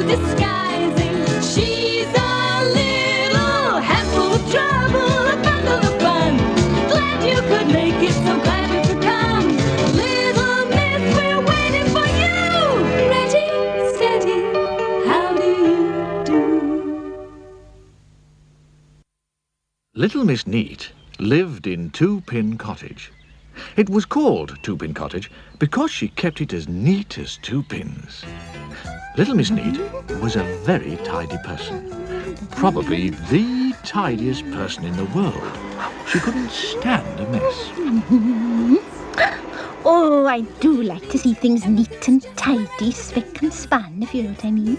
disguising. She's a little handful of trouble, a bundle of fun. Glad you could make it, so glad you could come. Little Miss, we're waiting for you. Ready, steady, how do you do? Little Miss Neat lived in Two Pin Cottage. It was called Two Pin Cottage because she kept it as neat as two pins. Little Miss Neat was a very tidy person, probably the tidiest person in the world. She couldn't stand a mess. Oh, I do like to see things neat and tidy, spick and span, if you know what I mean.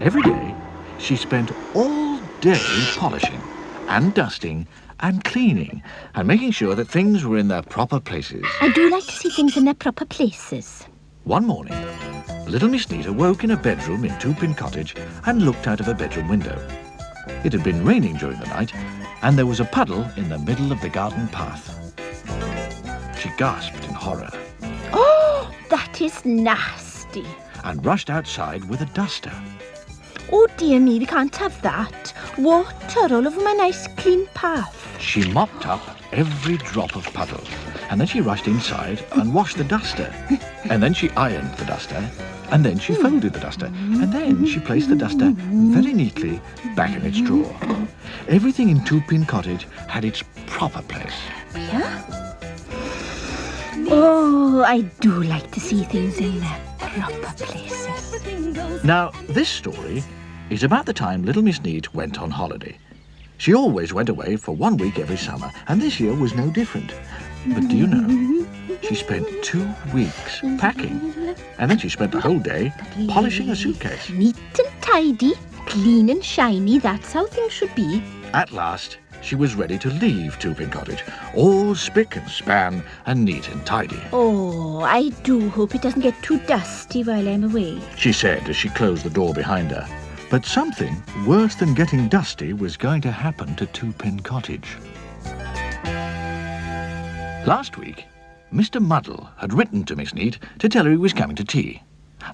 Every day, she spent all day polishing and dusting and cleaning and making sure that things were in their proper places. I do like to see things in their proper places. One morning, little Miss Neat awoke in a bedroom in Two Pin Cottage and looked out of a bedroom window. It had been raining during the night, and there was a puddle in the middle of the garden path. She gasped in horror Oh, that is nasty. and rushed outside with a duster. Oh, dear me, we can't have that. Water all over my nice clean path. She mopped up every drop of puddle, and then she rushed inside and washed the duster. And then she ironed the duster, and then she folded the duster, and then she placed the duster very neatly back in its drawer. Everything in Two Pin Cottage had its proper place. Yeah? Oh, I do like to see things in their proper places. Now, this story is about the time little Miss Neat went on holiday. She always went away for 1 week every summer, and this year was no different. But do you know, she spent 2 weeks packing, and then she spent the whole day polishing a suitcase. Neat and tidy, clean and shiny, that's how things should be. At last, she was ready to leave Two Pin Cottage, all spick and span and neat and tidy. Oh, I do hope it doesn't get too dusty while I'm away. She said as she closed the door behind her. But something worse than getting dusty was going to happen to Two Pin Cottage. Last week, Mr. Muddle had written to Miss Neat to tell her he was coming to tea.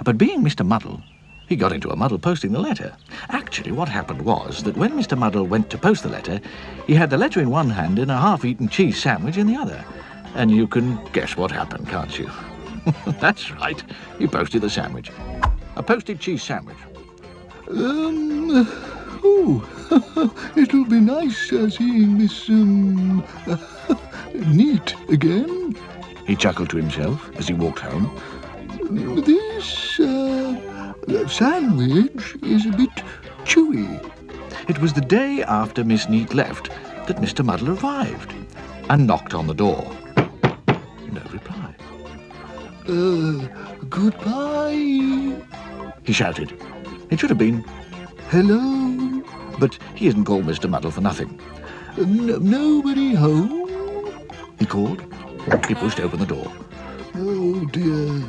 But being Mr. Muddle, he got into a muddle posting the letter. Actually, what happened was that when Mr. Muddle went to post the letter, he had the letter in one hand and a half-eaten cheese sandwich in the other. And you can guess what happened, can't you? That's right, he posted the sandwich. A posted cheese sandwich. It'll be nice seeing Miss, Neat again. He chuckled to himself as he walked home. This, sandwich is a bit chewy. It was the day after Miss Neat left that Mr. Muddle arrived and knocked on the door. No reply. Goodbye. He shouted. It should have been, Hello. but he isn't called Mr. Muddle for nothing. Nobody home? He called. He pushed open the door. Oh, dear.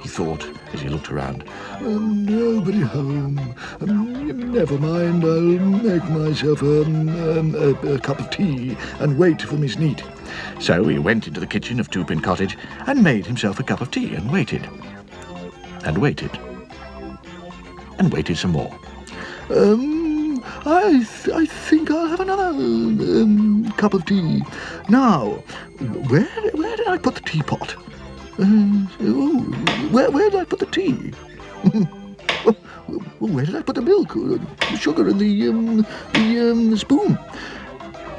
He thought as he looked around. Nobody home. Never mind, I'll make myself a cup of tea and wait for Miss Neat. So he went into the kitchen of Two Pin Cottage and made himself a cup of tea and waited. And waited. And waited some more. I think I'll have another cup of tea. Now, where did I put the teapot? Where did I put the tea? Where did I put the milk, the sugar, and the spoon?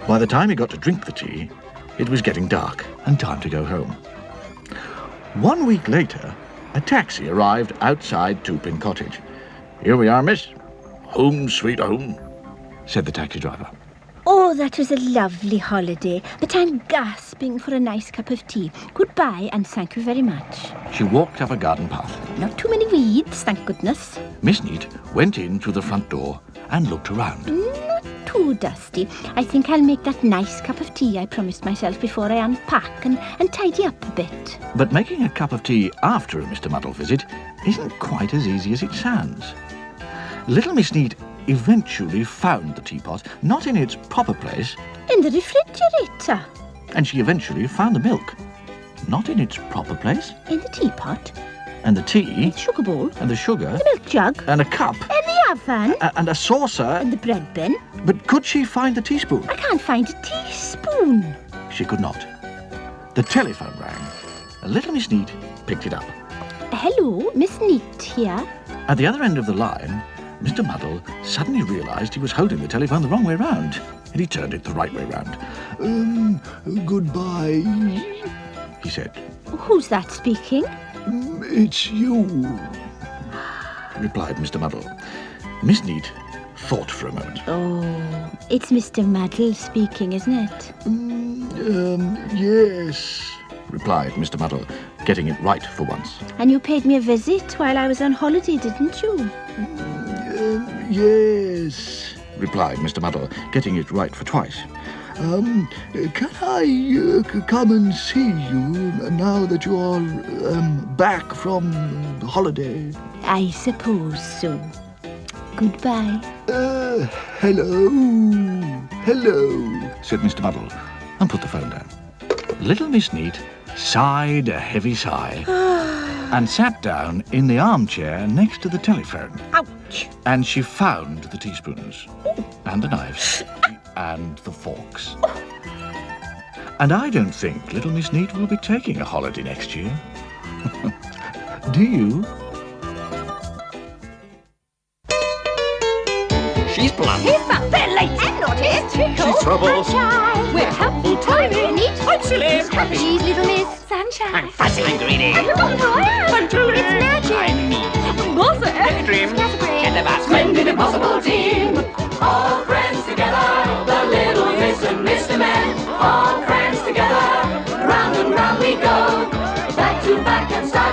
By the time he got to drink the tea, it was getting dark and time to go home. 1 week later, a taxi arrived outside Two Pin Cottage. Here we are, miss. Home sweet home, said the taxi driver. Oh, that was a lovely holiday, but I'm gasping for a nice cup of tea. Goodbye, and thank you very much. She walked up a garden path. Not too many weeds, thank goodness. Miss Neat went in through the front door and looked around. Not too dusty. I think I'll make that nice cup of tea I promised myself before I unpack and tidy up a bit. But making a cup of tea after a Mr. Muddle visit isn't quite as easy as it sounds. Little Miss Neat eventually found the teapot, not in its proper place. In the refrigerator. And she eventually found the milk, not in its proper place. In the teapot. And the tea. The sugar bowl. And the sugar. The milk jug. And a cup. And the oven and a saucer. and the bread bin. But could she find the teaspoon? I can't find a teaspoon. She could not. The telephone rang. Little Miss Neat picked it up. Hello, Miss Neat here. At the other end of the line, Mr. Muddle suddenly realised he was holding the telephone the wrong way round, and he turned it the right way round. Goodbye. He said. Who's that speaking? It's you. Replied Mr. Muddle. Miss Neat thought for a moment. Oh, it's Mr. Muddle speaking, isn't it? Yes. Replied Mr. Muddle, getting it right for once. And you paid me a visit while I was on holiday, didn't you? Yes. Replied Mr. Muddle, getting it right for twice. Can I come and see you now that you're back from holiday? I suppose so. Goodbye. Hello. Hello. Said Mr. Muddle, and put the phone down. Little Miss Neat sighed a heavy sigh and sat down in the armchair next to the telephone. Ouch! And she found the teaspoons and the knives and the forks. And I don't think Little Miss Neat will be taking a holiday next year. Do you? She's blunt. He's fat, they're late. I'm not here. She's trouble. Sunshine. We're helpful, tiny. Neat. Quite silly. Happy. She's little Miss Sunshine. I'm fuzzy. I'm greedy. I forgot who I am. I'm Julie. It's magic. I'm me. Bother. Daydream. Scatterbrain. Get the basket. Splendid impossible team, all friends together, the little Miss and Mr. Men, all friends together, round and round we go, back to back and start.